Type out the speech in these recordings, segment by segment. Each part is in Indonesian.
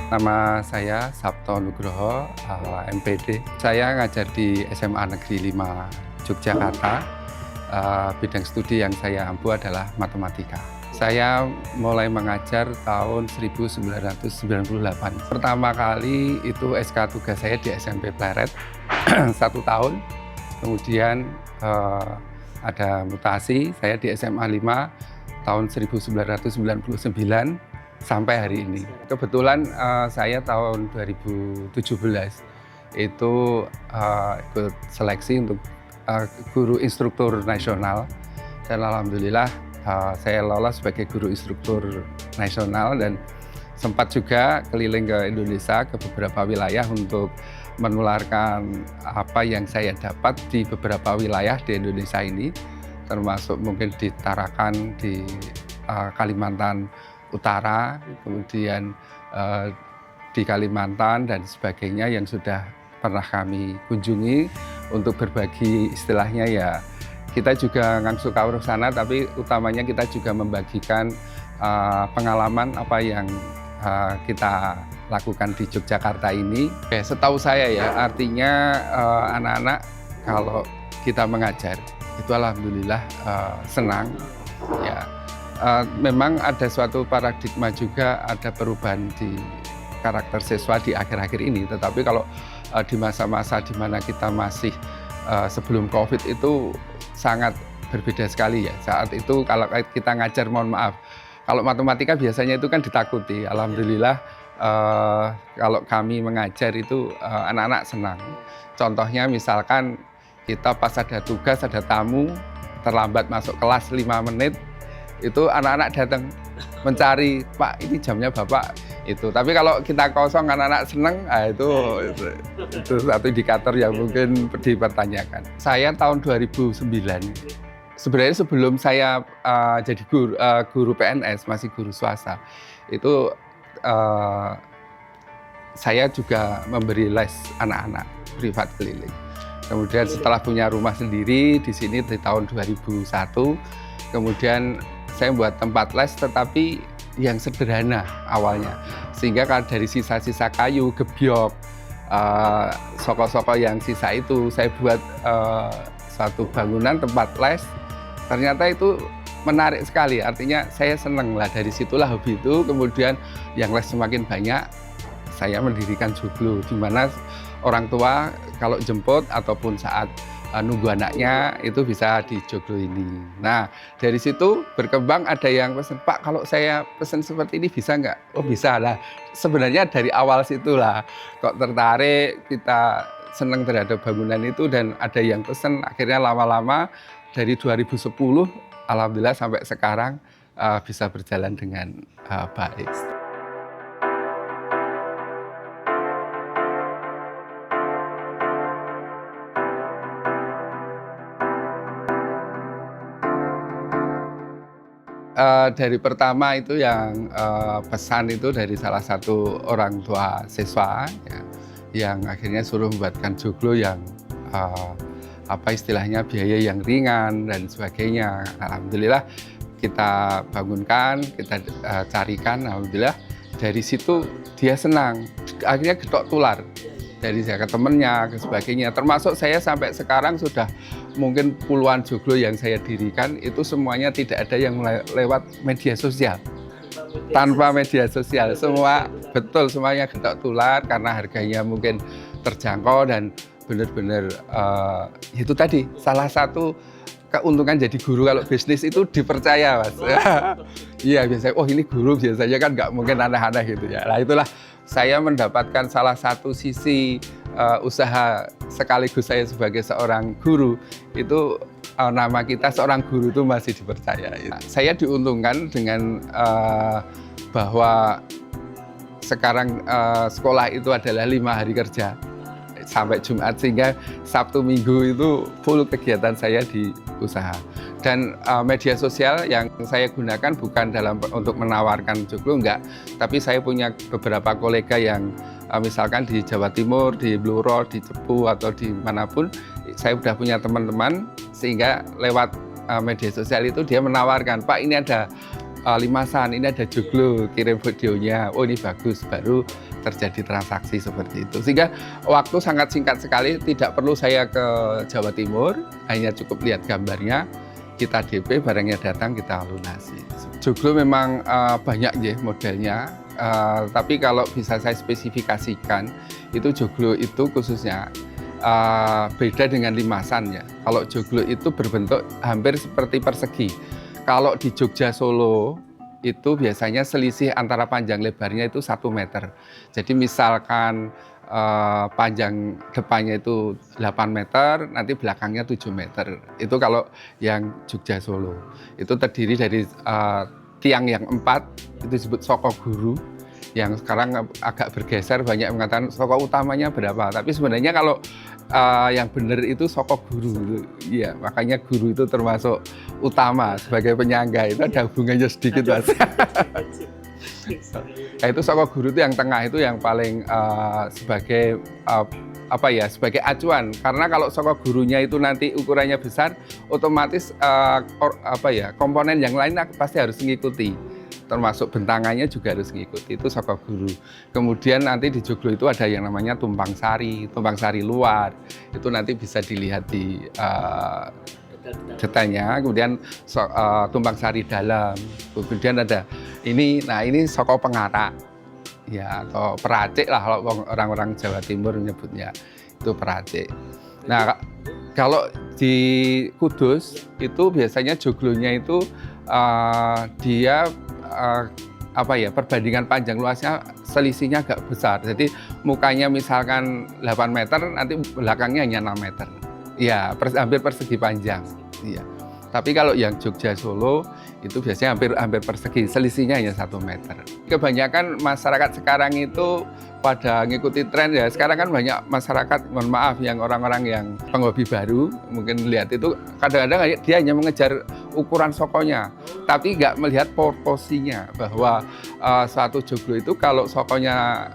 Nama saya Sabto Nugroho, MPD. Saya ngajar di SMA Negeri 5 Yogyakarta. Bidang studi yang saya ampu adalah matematika. Saya mulai mengajar tahun 1998. Pertama kali itu SK tugas saya di SMP Pleret, 1 tahun. Kemudian ada mutasi, saya di SMA 5 tahun 1999 sampai hari ini. Kebetulan saya tahun 2017 itu ikut seleksi untuk guru instruktur nasional, dan alhamdulillah saya lolos sebagai guru instruktur nasional dan sempat juga keliling ke Indonesia ke beberapa wilayah untuk menularkan apa yang saya dapat di beberapa wilayah di Indonesia ini, termasuk mungkin di Tarakan, di Kalimantan Utara, kemudian di Kalimantan dan sebagainya yang sudah pernah kami kunjungi untuk berbagi, istilahnya ya kita juga ngangsu kawruh sana, tapi utamanya kita juga membagikan pengalaman apa yang kita lakukan di Yogyakarta ini. Setahu saya ya, artinya anak-anak kalau kita mengajar itu alhamdulillah senang ya. Memang ada suatu paradigma juga, ada perubahan di karakter siswa di akhir-akhir ini. Tetapi kalau di masa-masa di mana kita masih sebelum COVID itu sangat berbeda sekali ya. Saat itu kalau kita ngajar, mohon maaf, kalau matematika biasanya itu kan ditakuti. Alhamdulillah kalau kami mengajar itu anak-anak senang. Contohnya misalkan kita pas ada tugas, ada tamu, terlambat masuk kelas 5 menit, itu anak-anak datang mencari, Pak ini jamnya Bapak itu. Tapi kalau kita kosong anak-anak seneng, itu satu indikator yang mungkin dipertanyakan. Saya tahun 2009, sebenarnya sebelum saya jadi guru PNS, masih guru swasta, itu saya juga memberi les anak-anak privat keliling. Kemudian setelah punya rumah sendiri di sini di tahun 2001, kemudian saya buat tempat les, tetapi yang sederhana awalnya. Sehingga kalau dari sisa-sisa kayu, gebyok, soko-soko yang sisa itu, saya buat satu bangunan tempat les. Ternyata itu menarik sekali, artinya saya seneng lah, dari situlah hobi itu. Kemudian yang les semakin banyak, saya mendirikan joglo, di mana orang tua kalau jemput ataupun saat nunggu anaknya itu bisa di joglo ini. Nah dari situ berkembang, ada yang pesen, Pak kalau saya pesen seperti ini bisa nggak? Oh bisa lah. Sebenarnya dari awal situlah kok tertarik, kita senang terhadap bangunan itu, dan ada yang pesen. Akhirnya lama-lama dari 2010 alhamdulillah sampai sekarang bisa berjalan dengan baik. Dari pertama itu yang pesan itu dari salah satu orang tua siswa ya, yang akhirnya suruh membuatkan joglo yang apa istilahnya biaya yang ringan dan sebagainya. Alhamdulillah kita bangunkan, kita carikan, alhamdulillah dari situ dia senang. Akhirnya getok tular dari saya ke temennya, ke sebagainya. Termasuk saya sampai sekarang sudah mungkin puluhan joglo yang saya dirikan itu semuanya tidak ada yang lewat media sosial. Tanpa media sosial, semua betul, semuanya getok tular karena harganya mungkin terjangkau dan benar-benar itu tadi salah satu keuntungan jadi guru kalau bisnis itu dipercaya, Mas. Iya, biasanya oh ini guru biasanya kan nggak mungkin aneh-aneh gitu ya. Nah itulah saya mendapatkan salah satu sisi usaha sekaligus saya sebagai seorang guru itu nama kita seorang guru itu masih dipercaya. Saya diuntungkan dengan bahwa sekarang sekolah itu adalah 5 hari kerja sampai Jumat, sehingga Sabtu Minggu itu full kegiatan saya di usaha. Dan media sosial yang saya gunakan bukan untuk menawarkan joglo, enggak, tapi saya punya beberapa kolega yang misalkan di Jawa Timur, di Bluro, di Cepu atau di manapun, saya sudah punya teman-teman, sehingga lewat media sosial itu dia menawarkan, Pak ini ada limasan, ini ada joglo, kirim videonya, oh ini bagus, baru terjadi transaksi seperti itu. Sehingga waktu sangat singkat sekali, tidak perlu saya ke Jawa Timur, hanya cukup lihat gambarnya, kita DP, barangnya datang, kita lunasi. Joglo memang banyak ya modelnya, tapi kalau bisa saya spesifikasikan, itu joglo itu khususnya beda dengan limasan ya. Kalau joglo itu berbentuk hampir seperti persegi. Kalau di Jogja Solo itu biasanya selisih antara panjang lebarnya itu 1 meter. Jadi misalkan panjang depannya itu 8 meter, nanti belakangnya 7 meter. Itu kalau yang Jogja Solo. Itu terdiri dari tiang yang 4, itu disebut soko guru. Yang sekarang agak bergeser, banyak mengatakan soko utamanya berapa. Tapi sebenarnya kalau yang benar itu soko guru. Ya, makanya guru itu termasuk utama sebagai penyangga. Itu ada hubungannya sedikit, Mas. Nah, itu soko guru itu yang tengah, itu yang paling sebagai sebagai acuan. Karena kalau soko gurunya itu nanti ukurannya besar, otomatis komponen yang lain pasti harus mengikuti. Termasuk bentangannya juga harus mengikuti, itu soko guru. Kemudian nanti di joglo itu ada yang namanya tumpang sari luar, itu nanti bisa dilihat di detailnya. Kemudian tumpang sari dalam, kemudian ada ini soko pengarak, ya, atau peracik lah kalau orang-orang Jawa Timur menyebutnya, itu peracik. Nah, kalau di Kudus itu biasanya joglonya itu dia perbandingan panjang luasnya selisihnya agak besar. Jadi mukanya misalkan 8 meter, nanti belakangnya hanya 6 meter. Ya, hampir persegi panjang. Iya. Tapi kalau yang Jogja Solo itu biasanya hampir persegi, selisihnya hanya 1 meter. Kebanyakan masyarakat sekarang itu pada ngikuti tren ya. Sekarang kan banyak masyarakat, mohon maaf, yang orang-orang yang penghobi baru, mungkin lihat itu kadang-kadang dia hanya mengejar ukuran sokonya, tapi nggak melihat proporsinya, bahwa suatu joglo itu kalau sokonya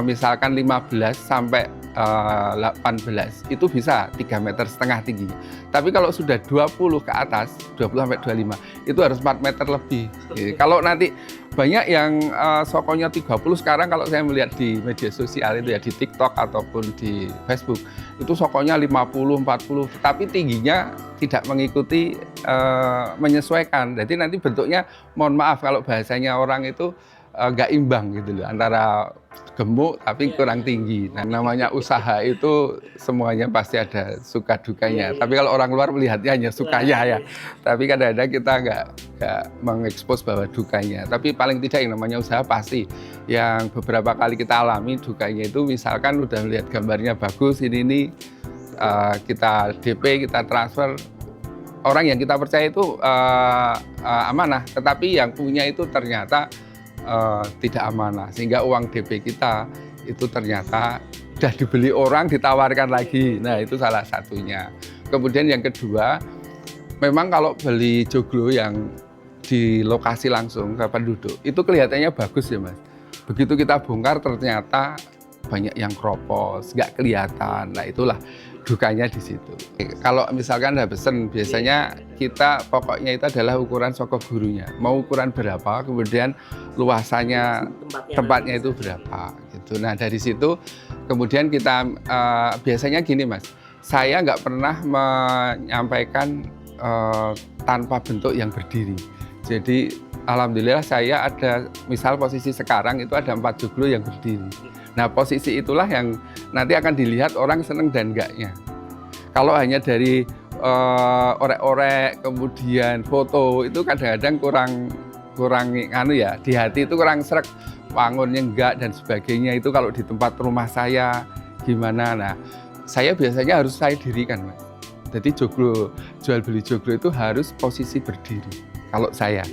misalkan 15 sampai 18 itu bisa 3,5 meter tinggi. Tapi kalau sudah 20 ke atas, 20 sampai 25 itu harus 4 meter lebih. Kalau nanti banyak yang sokonya 30 sekarang, kalau saya melihat di media sosial itu ya, di TikTok ataupun di Facebook, itu sokonya 50, 40, tapi tingginya tidak mengikuti, menyesuaikan. Jadi nanti bentuknya, mohon maaf kalau bahasanya orang itu nggak imbang gitu loh, antara gemuk tapi kurang tinggi. Nah, namanya usaha itu semuanya pasti ada suka dukanya. Tapi kalau orang luar melihatnya hanya sukanya ya. Tapi kadang-kadang kita nggak mengekspos bahwa dukanya. Tapi paling tidak yang namanya usaha pasti. Yang beberapa kali kita alami dukanya itu, misalkan udah melihat gambarnya bagus, ini kita DP, kita transfer. Orang yang kita percaya itu amanah, tetapi yang punya itu ternyata tidak amanah, sehingga uang DP kita itu ternyata sudah dibeli orang, ditawarkan lagi. Nah, itu salah satunya. Kemudian yang kedua, memang kalau beli joglo yang di lokasi langsung ke penduduk, itu kelihatannya bagus ya, Mas. Begitu kita bongkar ternyata banyak yang kropos, nggak kelihatan. Nah, itulah dukanya di situ. Kalau misalkan udah pesen, biasanya kita pokoknya itu adalah ukuran soko gurunya. Mau ukuran berapa, kemudian luasannya tempatnya itu berapa gitu. Nah, dari situ kemudian kita biasanya gini, Mas. Saya nggak pernah menyampaikan tanpa bentuk yang berdiri. Jadi alhamdulillah saya ada, misal posisi sekarang itu ada 4 joglo yang berdiri. Nah, posisi itulah yang nanti akan dilihat orang seneng dan enggaknya. Kalau hanya dari orek-orek, kemudian foto, itu kadang-kadang kurang di hati itu kurang sreg, wangunnya enggak dan sebagainya. Itu kalau di tempat rumah saya gimana. Nah, saya biasanya harus saya dirikan, Mas. Jadi joglo, jual beli joglo itu harus posisi berdiri kalau saya.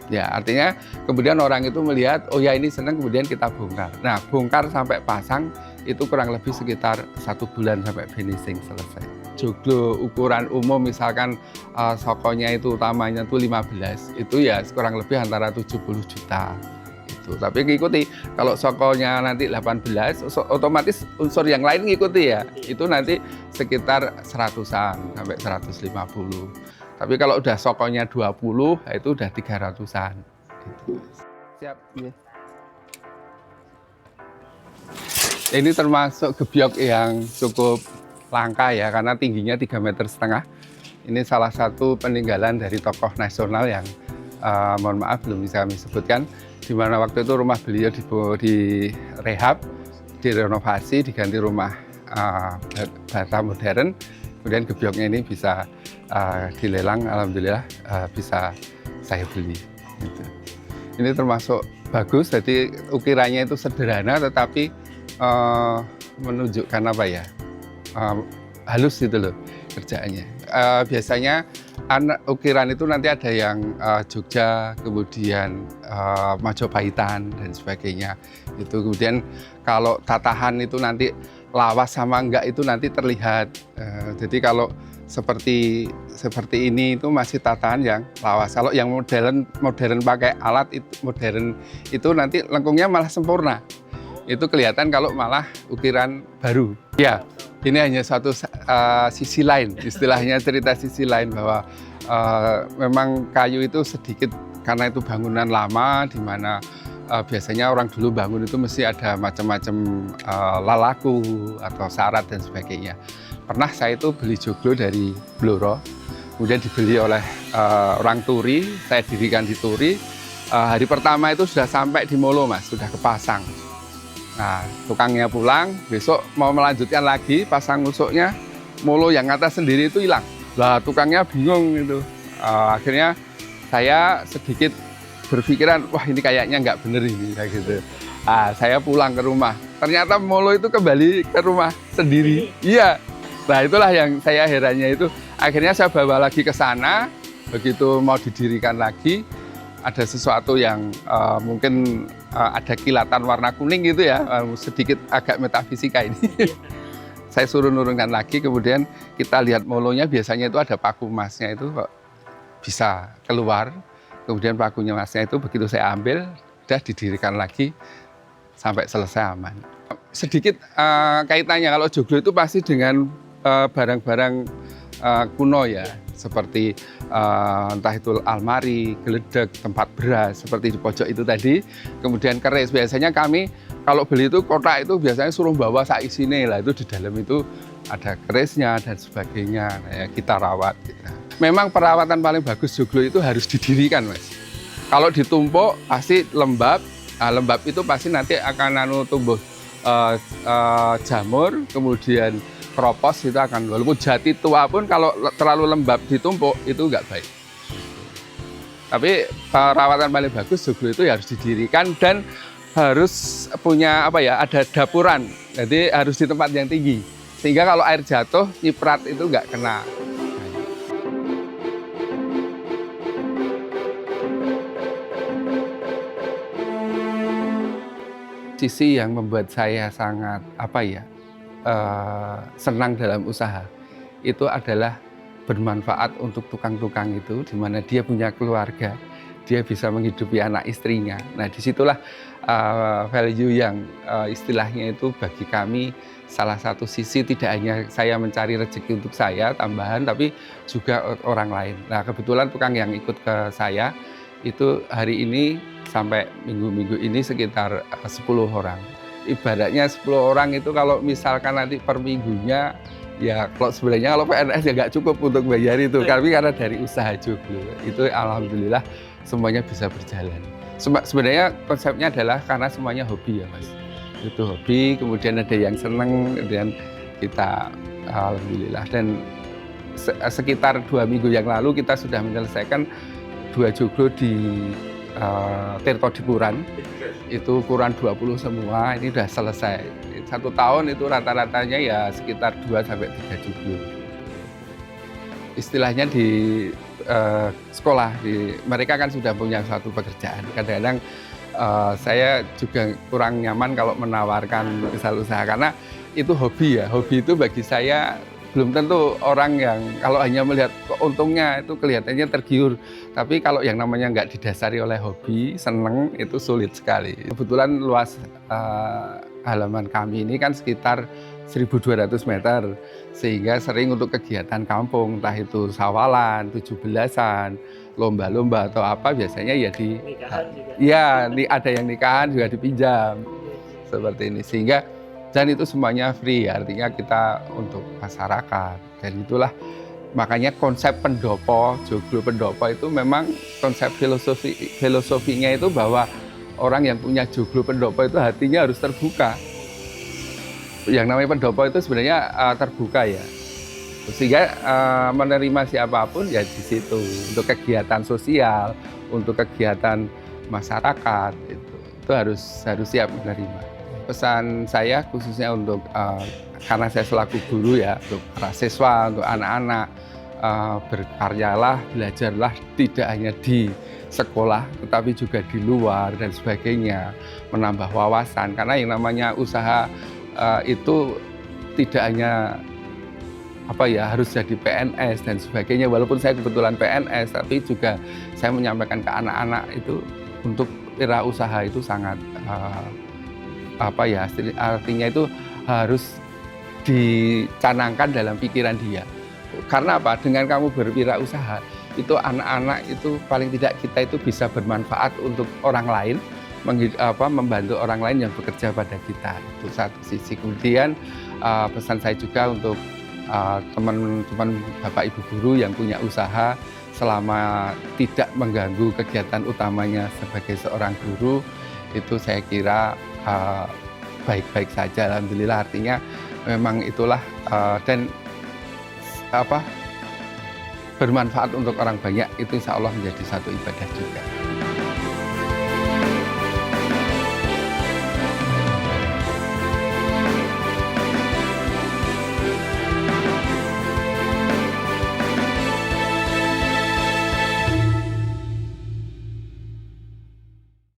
Ya, artinya kemudian orang itu melihat, oh ya ini senang, kemudian kita bongkar. Nah, bongkar sampai pasang itu kurang lebih sekitar 1 bulan sampai finishing selesai. Joglo ukuran umum misalkan sokonya itu utamanya itu 15, itu ya kurang lebih antara 70 juta. Itu. Tapi ngikuti, kalau sokonya nanti 18, otomatis unsur yang lain ngikuti ya. Itu nanti sekitar 100-an sampai 150. Tapi kalau udah sokonya 20, itu udah 300-an. Gitu. Siap. Ya. Ini termasuk gebyok yang cukup langka ya, karena tingginya 3,5 meter. Ini salah satu peninggalan dari tokoh nasional yang mohon maaf belum bisa kami sebutkan, di mana waktu itu rumah beliau direhab, direnovasi, diganti rumah bata modern. Kemudian gebyoknya ini bisa dilelang, alhamdulillah bisa saya beli. Gitu. Ini termasuk bagus, jadi ukirannya itu sederhana tetapi menunjukkan apa ya, halus gitu loh kerjaannya. Biasanya ukiran itu nanti ada yang Jogja, kemudian Majopahitan dan sebagainya. Itu kemudian kalau tatahan itu nanti lawas sama enggak itu nanti terlihat. Jadi kalau seperti ini itu masih tatahan yang lawas. Kalau yang modern pakai alat itu modern itu nanti lengkungnya malah sempurna. Itu kelihatan kalau malah ukiran baru. Ya, ini hanya satu sisi lain, istilahnya cerita sisi lain bahwa memang kayu itu sedikit karena itu bangunan lama di mana biasanya orang dulu bangun itu mesti ada macam-macam lalaku atau syarat dan sebagainya. Pernah saya itu beli joglo dari Blora, kemudian dibeli oleh orang Turi, saya dirikan di Turi. Hari pertama itu sudah sampai di Molo Mas, sudah kepasang. Nah, tukangnya pulang, besok mau melanjutkan lagi, pasang nusuknya, Molo yang atas sendiri itu hilang. Lah, tukangnya bingung gitu. Akhirnya saya sedikit berpikiran, wah ini kayaknya nggak bener ini, kayak gitu. Saya pulang ke rumah, ternyata Molo itu kembali ke rumah sendiri. Iya, nah itulah yang saya herannya itu. Akhirnya saya bawa lagi ke sana, begitu mau didirikan lagi, ada sesuatu yang mungkin ada kilatan warna kuning gitu ya, sedikit agak metafisika ini. Saya suruh nurunkan lagi, kemudian kita lihat molonya biasanya itu ada paku emasnya itu kok bisa keluar. Kemudian pakunya emasnya itu begitu saya ambil, udah didirikan lagi sampai selesai aman. Sedikit kaitannya kalau joglo itu pasti dengan barang-barang kuno ya, seperti entah itu almari, geledek, tempat beras, seperti di pojok itu tadi. Kemudian keris, biasanya kami kalau beli itu kotak itu biasanya suruh bawa sak isine lah, itu di dalam itu ada kerisnya dan sebagainya, ya, kita rawat. Gitu. Memang perawatan paling bagus joglo itu harus didirikan Mas. Kalau ditumpuk pasti lembab, lembab itu pasti nanti akan tumbuh jamur, kemudian keropos itu akan, walaupun jati tua pun kalau terlalu lembab ditumpuk itu nggak baik. Tapi perawatan paling bagus joglo itu harus didirikan dan harus punya apa ya, ada dapuran. Jadi harus di tempat yang tinggi sehingga kalau air jatuh nyiprat itu nggak kena. Sisi yang membuat saya sangat apa ya, senang dalam usaha itu adalah bermanfaat untuk tukang-tukang itu, di mana dia punya keluarga, dia bisa menghidupi anak istrinya. Nah disitulah value yang istilahnya itu bagi kami salah satu sisi, tidak hanya saya mencari rezeki untuk saya tambahan, tapi juga orang lain. Nah kebetulan tukang yang ikut ke saya itu hari ini sampai minggu-minggu ini sekitar 10 orang. Ibaratnya 10 orang itu kalau misalkan nanti per minggunya, ya kalau sebenarnya kalau PNS ya nggak cukup untuk bayar itu, tapi karena dari usaha joglo itu alhamdulillah semuanya bisa berjalan. Sebenarnya konsepnya adalah karena semuanya hobi ya Mas. Itu hobi, kemudian ada yang seneng, dan kita alhamdulillah. Dan sekitar 2 minggu yang lalu kita sudah menyelesaikan 2 joglo di Tirto di Kuran. Itu ukuran 20 semua, ini sudah selesai. 1 tahun itu rata-ratanya ya sekitar 2-3 joglo. Istilahnya di sekolah, mereka kan sudah punya suatu pekerjaan. Kadang-kadang saya juga kurang nyaman kalau menawarkan usaha-usaha karena itu hobi ya. Hobi itu bagi saya belum tentu orang yang kalau hanya melihat untungnya itu kelihatannya tergiur. Tapi kalau yang namanya nggak didasari oleh hobi, seneng, itu sulit sekali. Kebetulan luas halaman kami ini kan sekitar 1.200 meter, sehingga sering untuk kegiatan kampung, entah itu sawalan, 17-an, lomba-lomba atau apa biasanya ya Nikahan juga. ya ada yang nikahan juga dipinjam seperti ini, sehingga dan itu semuanya free, artinya kita untuk masyarakat. Dan itulah makanya konsep pendopo, joglo pendopo itu memang konsep filosofinya itu bahwa orang yang punya joglo pendopo itu hatinya harus terbuka. Yang namanya pendopo itu sebenarnya terbuka ya, sehingga menerima siapapun ya di situ untuk kegiatan sosial, untuk kegiatan masyarakat itu harus siap menerima. Pesan saya khususnya untuk karena saya selaku guru ya, untuk para siswa, untuk anak-anak, berkaryalah, belajarlah tidak hanya di sekolah tetapi juga di luar dan sebagainya, menambah wawasan, karena yang namanya usaha itu tidak hanya harus jadi PNS dan sebagainya, walaupun saya kebetulan PNS, tapi juga saya menyampaikan ke anak-anak itu untuk wirausaha itu sangat artinya itu harus dicanangkan dalam pikiran dia. Karena apa? Dengan kamu berwirausaha, itu anak-anak itu paling tidak kita itu bisa bermanfaat untuk orang lain, membantu orang lain yang bekerja pada kita. Itu satu sisi. Kemudian pesan saya juga untuk teman-teman Bapak Ibu guru yang punya usaha, selama tidak mengganggu kegiatan utamanya sebagai seorang guru, itu saya kira baik-baik saja, alhamdulillah. Artinya memang itulah dan bermanfaat untuk orang banyak, itu insya Allah menjadi satu ibadah juga.